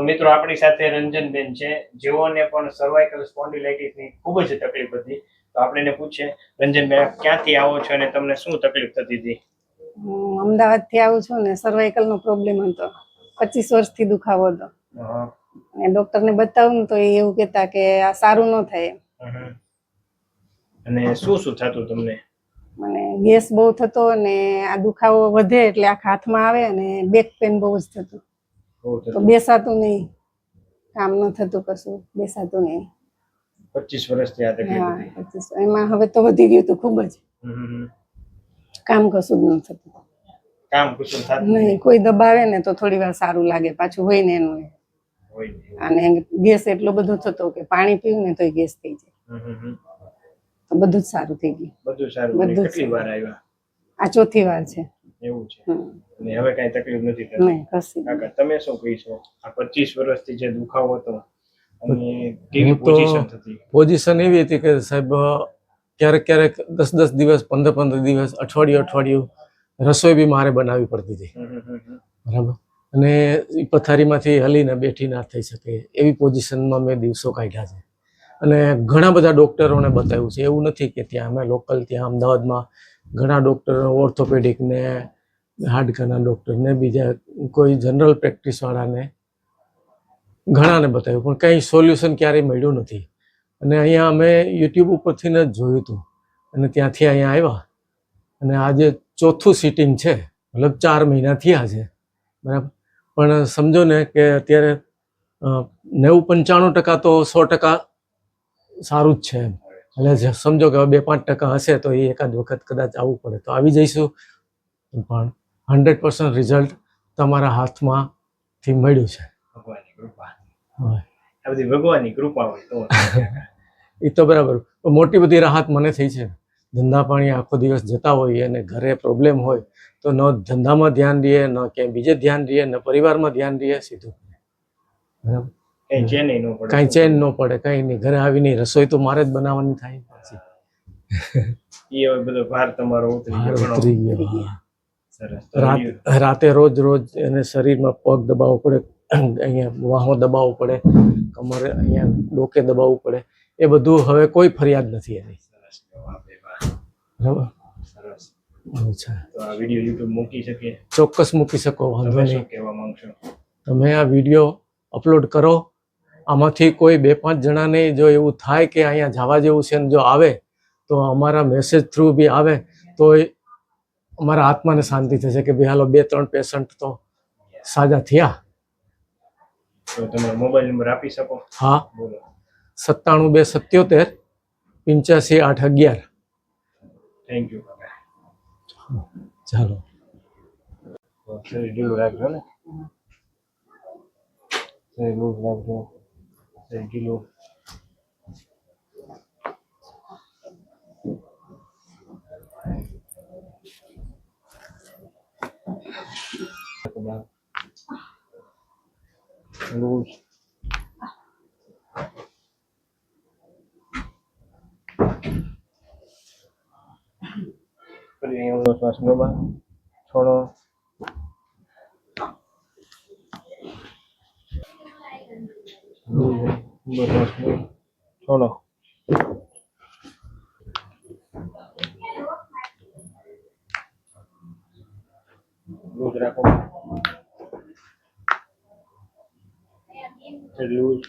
મિત્રો આપણી સાથે રંજનબેન છે, જેઓને પણ સર્વાઇકલ સ્પોન્ડિલાઇટિસની ખૂબ જ તકલીફ હતી. તો આપણે એને પૂછીએ, રંજનબેન આપ ક્યાંથી આવો છો અને તમને શું તકલીફ થતી હતી? હું અમદાવાદથી આવું છું ને સર્વાઇકલનો પ્રોબ્લેમ હતો. 25 વર્ષથી દુખાવો હતો. અને ડોક્ટરને બતાવું ને તો એ એવું કહેતા કે આ સારું ન થાય. અને શું શું થતું તમને? મને ગેસ બહુ થતો અને આ દુખાવો વધે એટલે આખા હાથમાં આવે અને બેક પેન બહુ જ થતું. તો બેસાતું નહીં, કામ ન થતું, કશું બેસાતું નહીં. 25 વર્ષથી આ તકલીફ હતી. 25. એમાં હવે તો વધી ગયું હતું ખૂબ જ. કામ કશું જ ન થતું. કામ કશું થતું નહીં. કોઈ દબાવે ને તો થોડી વાર સારું લાગે, પાછું હોય ને એનું અને ગેસ એટલો બધો થતો કે પાણી પીવું ને તોય ગેસ થઈ જાય. તો બધું જ સારું થઈ ગયું. બધું સારું. કેટલી વાર આવ્યા? આ ચોથી વાર છે. એવું છે. અને હવે કઈ તકલીફ નથી થતી? નહીં, કશી. કાકા તમે શું કહીશો? આ 25 વર્ષથી જે દુખાવો હતો અને કેવી પોઝિશન થતી? પોઝિશન એવી હતી કે સાહેબ ક્યારેક ક્યારેક 10 દિવસ, 15 દિવસ, અઠવાડિયું રસોઈ બી મારે બનાવવી પડતી હતી. બરાબર. અને એ પથારીમાંથી હલીને બેઠી ના થઈ શકે એવી પોઝિશનમાં મેં દિવસો કાઢ્યા છે. અને ઘણા બધા ડૉક્ટરોને બતાવ્યું છે. એવું નથી કે ત્યાં અમે લોકલ ત્યાં અમદાવાદમાં ઘણા ડૉક્ટરો, ઓર્થોપેડિક ને હાડકાના ડૉક્ટરને, બીજા કોઈ જનરલ પ્રેક્ટિસવાળાને ઘણાને બતાવ્યું, પણ કંઈ સોલ્યુશન ક્યારેય મળ્યું નથી. અને અહીંયા અમે યુટ્યુબ ઉપરથી જ જોયું હતું અને ત્યાંથી અહીંયા આવ્યા અને આજે ચોથું સિટિંગ છે, મતલબ 4 મહિના થયા છે. બરાબર. પણ સમજો ને કે અત્યારે 90-95% તો 100% સારું જ છે એમ. એટલે સમજો કે 2-5% હશે તો એ એકાદ વખત કદાચ આવવું પડે તો આવી જઈશું, પણ 100% રિઝલ્ટ તમારા હાથમાંથી મળ્યું છે. ભગવાનની કૃપા. આ બધી ભગવાનની કૃપા હોય તો. એ તો બરાબર. મોટી બધી રાહત મને થઈ છે. ધંધા પાણી આખો દિવસ જતા હોય અને ઘરે પ્રોબ્લેમ હોય તો ન ધંધામાં ધ્યાન દે, ન ક્યાંય બીજે ધ્યાન દે, ન પરિવારમાં ધ્યાન દે, સીધું. બરાબર. કઈ ચેન ન પડે. કાંઈ ચેન ન પડે, કંઈ નહીં. ઘરે આવીને રસોઈ તો મારે જ બનાવવાની થાય. એ બધો ભાર તમારો ઉતરી ગયો. સરસ. રાતે રોજ એને શરીરમાં પગ દબાવવો પડે, અહીંયા વાહો દબાવવો પડે, કમરે અહીંયા ડોકે દબાવવું પડે. એ બધું હવે કોઈ ફરિયાદ નથી એની. બરાબર. સરસ. અચ્છા. તો આ વિડિયો YouTube મૂકી શકીએ? ચોક્કસ મૂકી શકો, વાંધો નહીં. શું કહેવા માંગશો? તમે આ વિડીયો અપલોડ કરો. આમાંથી કોઈ 2-5 જણાને જો એવું થાય કે અહીંયા જવા જેવું છે ને જો આવે તો અમારા મેસેજ થ્રુ બી આવે તો અમારા આત્માને શાંતિ થશે કે ભાઈ હાલો 2-3 પેશન્ટ તો સાજા થયા. તો તમારો મોબાઈલ નંબર આપી શકો? હા, બોલો. 97 277 85 811. Thank you. ચાલો. ઢીલું રાખજો ને. ઢીલું રાખજો. ઢીલું. લૂઝ. ફરી અહીંયા શ્વાસ ગમા છોડો. છોડો. લૂઝ રાખો. લૂઝ.